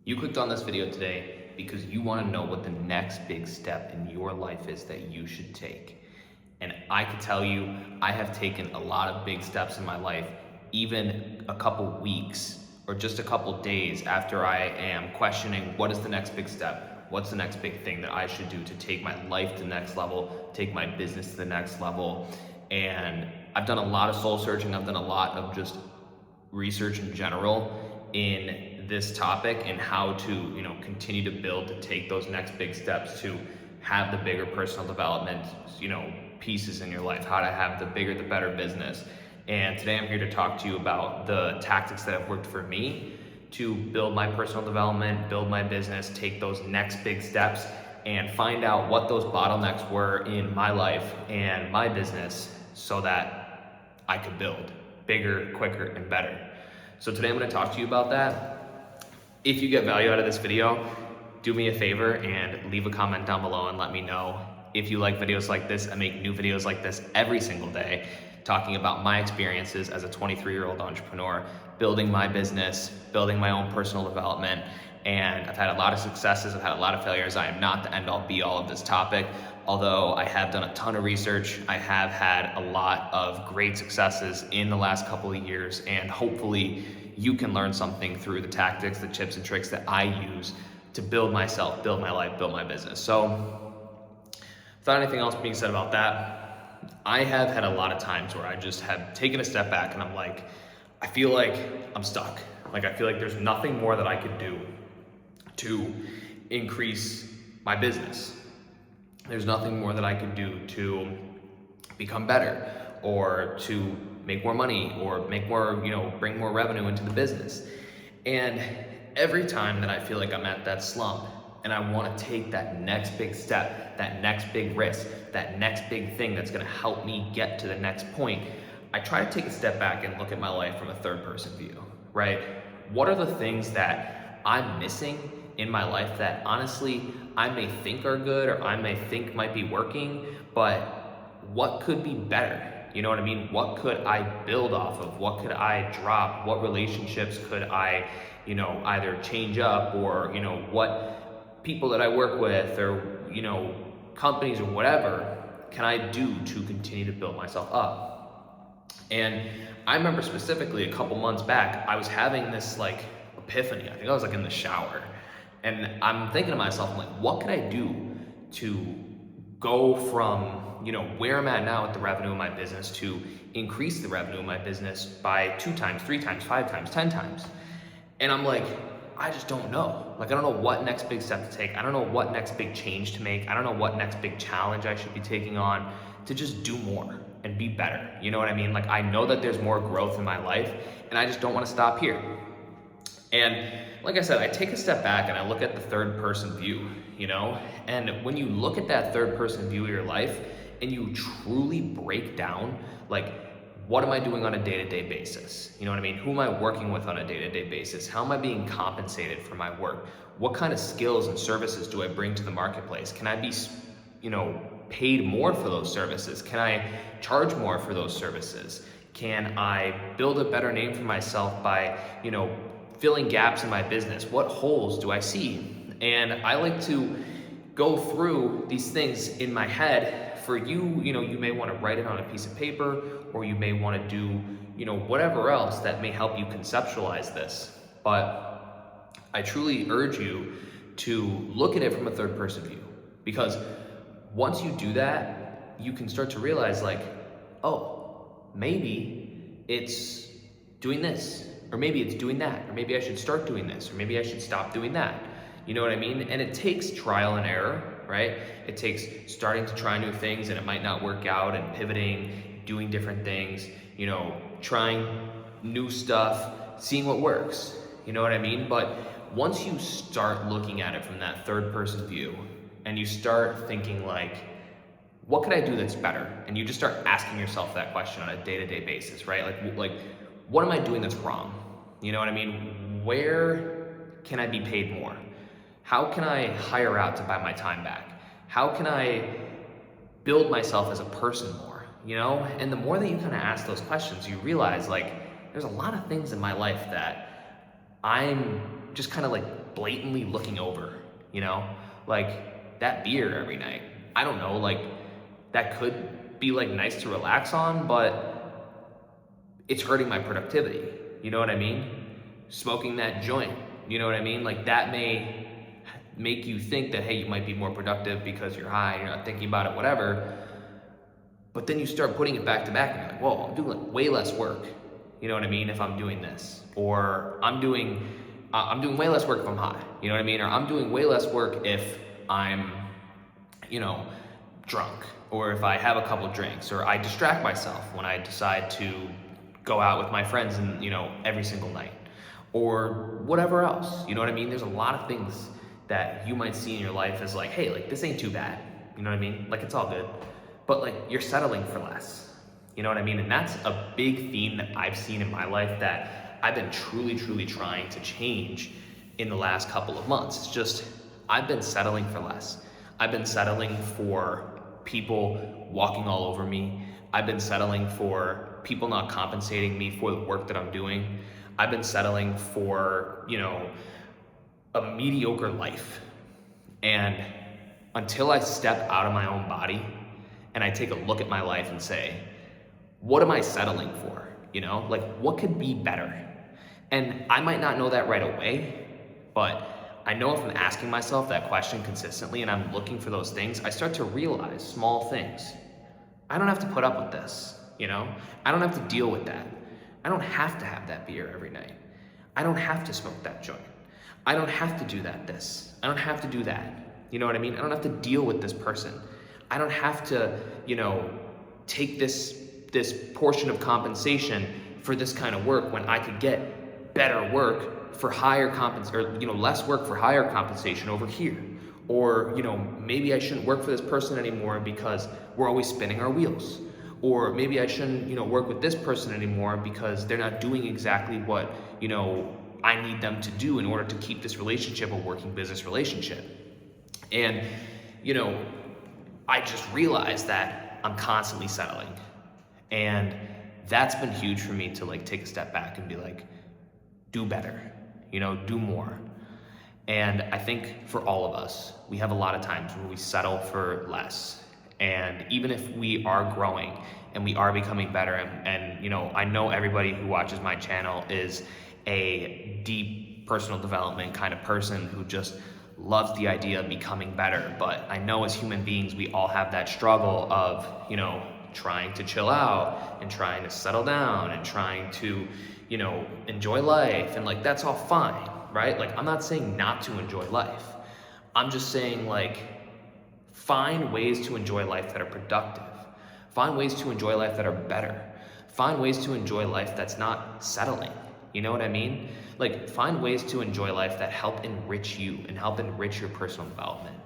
You clicked on this video today because you want to know what the next big step in your life is that you should take. And I can tell you, I have taken a lot of big steps in my life, even a couple weeks or just a couple days after I am questioning what is the next big step? What's the next big thing that I should do to take my life to the next level, take my business to the next level? And I've done a lot of soul searching. I've done a lot of just research in general in this topic and how to, continue to build to take those next big steps to have the bigger personal development, pieces in your life, how to have the bigger, the better business. And today I'm here to talk to you about the tactics that have worked for me to build my personal development, build my business, take those next big steps, and find out what those bottlenecks were in my life and my business so that I could build bigger, quicker, and better. So today I'm going to talk to you about that. If you get value out of this video, do me a favor and leave a comment down below and let me know. If you like videos like this, I make new videos like this every single day, talking about my experiences as a 23-year-old entrepreneur, building my business, building my own personal development. And I've had a lot of successes, I've had a lot of failures. I am not the end-all be-all of this topic. Although I have done a ton of research, I have had a lot of great successes in the last couple of years, and hopefully you can learn something through the tactics, the tips and tricks that I use to build myself, build my life, build my business. So without anything else being said about that, I have had a lot of times where I just have taken a step back and I'm like, I feel like I'm stuck. Like I feel like there's nothing more that I could do to increase my business. There's nothing more that I could do to become better or to make more money or make more, bring more revenue into the business. And every time that I feel like I'm at that slump and I want to take that next big step, that next big risk, that next big thing that's going to help me get to the next point, I try to take a step back and look at my life from a third person view, right? What are the things that I'm missing in my life that honestly I may think are good or I may think might be working, but what could be better? You know what I mean? What could I build off of? What could I drop? What relationships could I, either change up or, what people that I work with or, companies or whatever can I do to continue to build myself up? And I remember specifically a couple months back, I was having this epiphany. I think I was in the shower. And I'm thinking to myself, I'm like, what can I do to go from, where I'm at now with the revenue of my business to increase the revenue of my business by 2 times, 3 times, 5 times, 10 times. And I'm like, I just don't know. I don't know what next big step to take. I don't know what next big change to make. I don't know what next big challenge I should be taking on to just do more and be better. You know what I mean? I know that there's more growth in my life and I just don't want to stop here. And like I said, I take a step back and I look at the third person view, and when you look at that third person view of your life and you truly break down, what am I doing on a day-to-day basis? You know what I mean? Who am I working with on a day-to-day basis? How am I being compensated for my work? What kind of skills and services do I bring to the marketplace? Can I be, paid more for those services? Can I charge more for those services? Can I build a better name for myself by, filling gaps in my business? What holes do I see? And I like to go through these things in my head. For you, you may want to write it on a piece of paper, or you may want to do, whatever else that may help you conceptualize this. But I truly urge you to look at it from a third person view, because once you do that, you can start to realize oh, maybe it's doing this, or maybe it's doing that, or maybe I should start doing this, or maybe I should stop doing that. You know what I mean? And it takes trial and error, right? It takes starting to try new things and it might not work out, and pivoting, doing different things, trying new stuff, seeing what works. You know what I mean? But once you start looking at it from that third person view and you start thinking what could I do that's better? And you just start asking yourself that question on a day-to-day basis, right? What am I doing that's wrong? You know what I mean? Where can I be paid more? How can I hire out to buy my time back? How can I build myself as a person more? And the more that you kind of ask those questions, you realize there's a lot of things in my life that I'm just kind of like blatantly looking over, you know, like that beer every night. I don't know, like that could be like nice to relax on, but it's hurting my productivity. You know what I mean? Smoking that joint, you know what I mean? Like that may make you think that, hey, you might be more productive because you're high, you're not thinking about it, whatever. But then you start putting it back to back and you're like, whoa, I'm doing like way less work. You know what I mean? If I'm doing this, or I'm doing way less work if I'm high. You know what I mean? Or I'm doing way less work if I'm, you know, drunk, or if I have a couple drinks, or I distract myself when I decide to go out with my friends and, you know, every single night, or whatever else. You know what I mean? There's a lot of things that you might see in your life as like, hey, like this ain't too bad. You know what I mean? Like it's all good. But like you're settling for less. You know what I mean? And that's a big theme that I've seen in my life that I've been truly trying to change in the last couple of months. It's just, I've been settling for less. I've been settling for people walking all over me. I've been settling for people not compensating me for the work that I'm doing. I've been settling for, you know, a mediocre life. And until I step out of my own body and I take a look at my life and say, what am I settling for? You know, like what could be better? And I might not know that right away, but I know if I'm asking myself that question consistently and I'm looking for those things, I start to realize small things. I don't have to put up with this, you know? I don't have to deal with that. I don't have to have that beer every night. I don't have to smoke that joint. I don't have to do this. I don't have to do that. You know what I mean? I don't have to deal with this person. I don't have to, you know, take this portion of compensation for this kind of work when I could get better work for higher compensation, or, you know, less work for higher compensation over here. Or, you know, maybe I shouldn't work for this person anymore because we're always spinning our wheels. Or maybe I shouldn't, you know, work with this person anymore because they're not doing exactly what, you know, I need them to do in order to keep this relationship a working business relationship. And, you know, I just realized that I'm constantly settling. And that's been huge for me to like take a step back and be like, do better, you know, do more. And I think for all of us, we have a lot of times where we settle for less. And even if we are growing and we are becoming better, and you know, I know everybody who watches my channel is a deep personal development kind of person who just loves the idea of becoming better. But I know as human beings, we all have that struggle of, you know, trying to chill out and trying to settle down and trying to, you know, enjoy life. And like, that's all fine, right? Like, I'm not saying not to enjoy life. I'm just saying like, find ways to enjoy life that are productive. Find ways to enjoy life that are better. Find ways to enjoy life that's not settling. You know what I mean? Like, find ways to enjoy life that help enrich you and help enrich your personal development.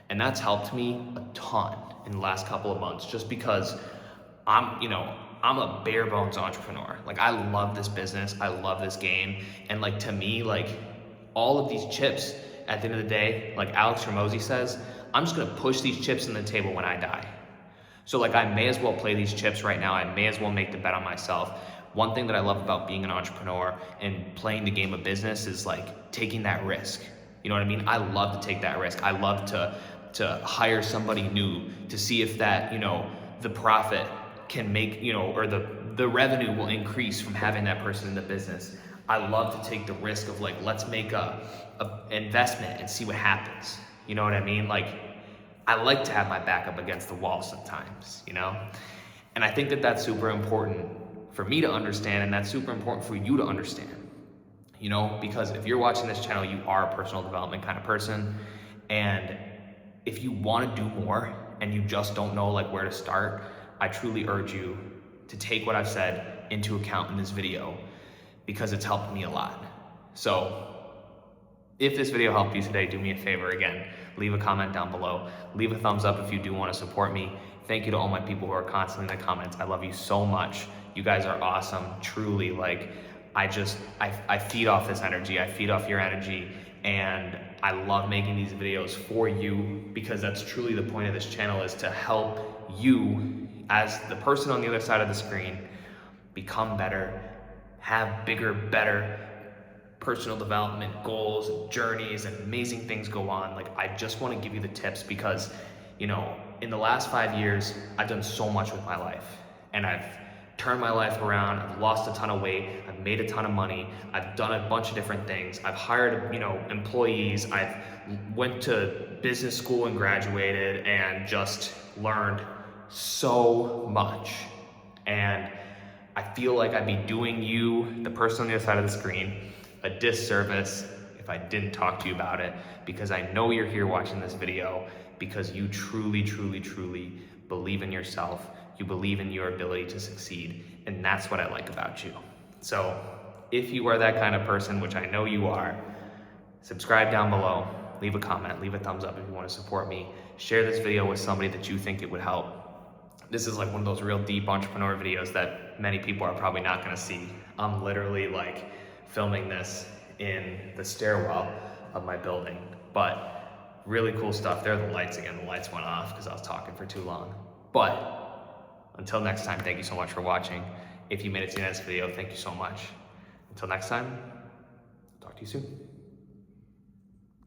And that's helped me a ton in the last couple of months, just because I'm a bare bones entrepreneur. Like, I love this business. I love this game. And like, to me, like all of these chips at the end of the day, like Alex Hormozi says, I'm just gonna push these chips in the table when I die. So like, I may as well play these chips right now. I may as well make the bet on myself. One thing that I love about being an entrepreneur and playing the game of business is like taking that risk. You know what I mean? I love to take that risk. I love to hire somebody new to see if that, you know, the profit can make, you know, or the revenue will increase from having that person in the business. I love to take the risk of like, let's make a investment and see what happens. You know what I mean? Like, I like to have my back up against the wall sometimes, you know? And I think that that's super important for me to understand, and that's super important for you to understand, you know? Because if you're watching this channel, you are a personal development kind of person. And if you want to do more and you just don't know like where to start, I truly urge you to take what I've said into account in this video, because it's helped me a lot. So if this video helped you today, do me a favor again, leave a comment down below, leave a thumbs up if you do want to support me. Thank you to all my people who are constantly in the comments. I love you so much. You guys are awesome, truly. Like, I feed off this energy. I feed off your energy, and I love making these videos for you, because that's truly the point of this channel, is to help you as the person on the other side of the screen become better, have bigger, better personal development goals and journeys and amazing things go on. Like, I just want to give you the tips because, you know, in the last 5 years, I've done so much with my life, and I've turned my life around. I've lost a ton of weight. I've made a ton of money. I've done a bunch of different things. I've hired, you know, employees. I've went to business school and graduated and just learned so much. And I feel like I'd be doing you, the person on the other side of the screen, a disservice if I didn't talk to you about it, because I know you're here watching this video because you truly, truly, truly believe in yourself. You believe in your ability to succeed, and that's what I like about you. So if you are that kind of person, which I know you are, subscribe down below, leave a comment, leave a thumbs up if you want to support me. Share this video with somebody that you think it would help. This is like one of those real deep entrepreneur videos that many people are probably not gonna see. I'm literally like filming this in the stairwell of my building, but really cool stuff. There are the lights again. The lights went off because I was talking for too long. But until next time, thank you so much for watching. If you made it to the end of this video, thank you so much. Until next time, talk to you soon.